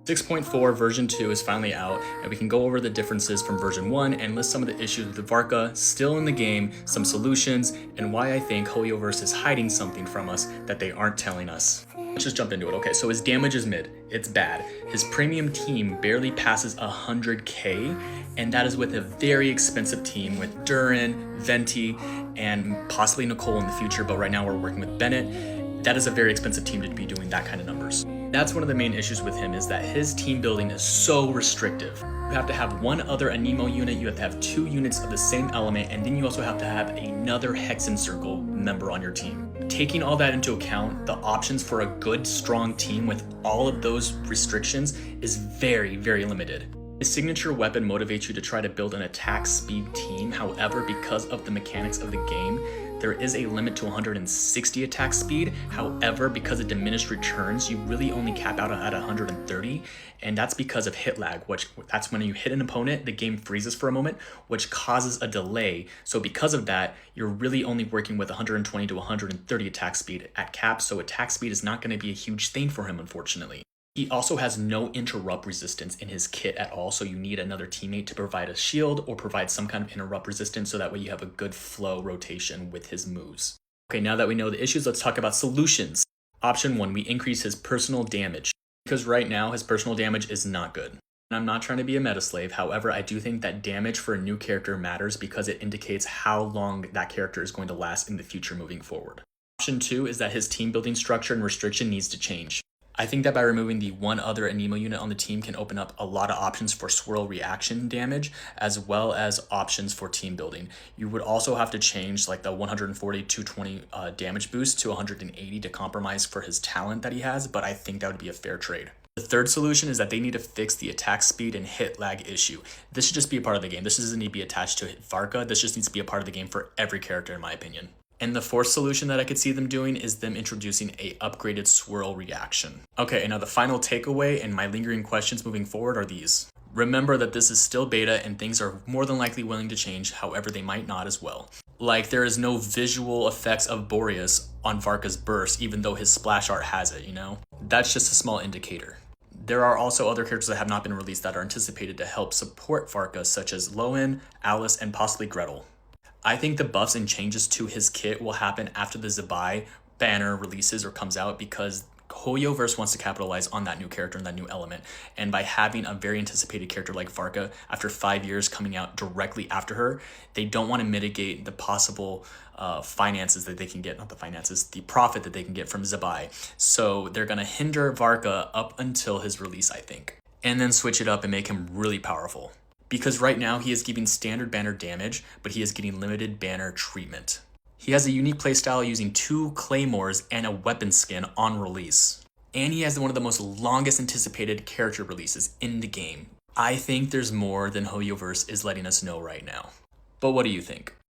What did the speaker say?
6.4 version 2 is finally out, and we can go over the differences from version 1 and list some of the issues with Varka still in the game, some solutions, and why I think Hoyoverse is hiding something from us that they aren't telling us. Let's just jump into it. Okay, so his damage is mid. It's bad. His premium team barely passes 100k, and that is with a very expensive team with Durin, Venti, and possibly Nicole in the future, but right now we're working with Bennett. That is a very expensive team to be doing that kind of numbers. That's one of the main issues with him, is that his team building is so restrictive. You have to have one other Anemo unit, you have to have 2 units of the same element, and then you also have to have another Hexen Circle member on your team. Taking all that into account, the options for a good, strong team with all of those restrictions is very, very limited. His signature weapon motivates you to try to build an attack speed team. However, because of the mechanics of the game, there is a limit to 160 attack speed. However, because of diminished returns, you really only cap out at 130, and that's because of hit lag, which that's when you hit an opponent, the game freezes for a moment, which causes a delay. So because of that, you're really only working with 120 to 130 attack speed at cap, so attack speed is not going to be a huge thing for him, unfortunately. He also has no interrupt resistance in his kit at all, so you need another teammate to provide a shield or provide some kind of interrupt resistance, so that way you have a good flow rotation with his moves. Okay, now that we know the issues, let's talk about solutions. Option 1, we increase his personal damage, because right now his personal damage is not good. And I'm not trying to be a meta slave, however, I do think that damage for a new character matters because it indicates how long that character is going to last in the future moving forward. Option 2 is that his team building structure and restriction needs to change. I think that by removing the one other Anemo unit on the team can open up a lot of options for swirl reaction damage, as well as options for team building. You would also have to change like the 140 220 damage boost to 180 to compromise for his talent that he has, but I think that would be a fair trade. The third solution is that they need to fix the attack speed and hit lag issue. This should just be a part of the game. This doesn't need to be attached to Varka. This just needs to be a part of the game for every character, in my opinion. And the fourth solution that I could see them doing is them introducing a upgraded swirl reaction. Okay, and now the final takeaway and my lingering questions moving forward are these. Remember that this is still beta and things are more than likely willing to change, however they might not as well. Like there is no visual effects of Boreas on Varka's burst, even though his splash art has it, you know? That's just a small indicator. There are also other characters that have not been released that are anticipated to help support Varka, such as Lowen, Alice, and possibly Gretel. I think the buffs and changes to his kit will happen after the Zabai banner releases or comes out, because Hoyoverse wants to capitalize on that new character and that new element. And by having a very anticipated character like Varka after 5 years coming out directly after her, they don't want to mitigate the possible finances that they can get, not the finances, the profit that they can get from Zabai. So they're going to hinder Varka up until his release, I think, and then switch it up and make him really powerful. Because right now he is giving standard banner damage, but he is getting limited banner treatment. He has a unique playstyle using 2 claymores and a weapon skin on release. And he has one of the most longest anticipated character releases in the game. I think there's more than Hoyoverse is letting us know right now. But what do you think?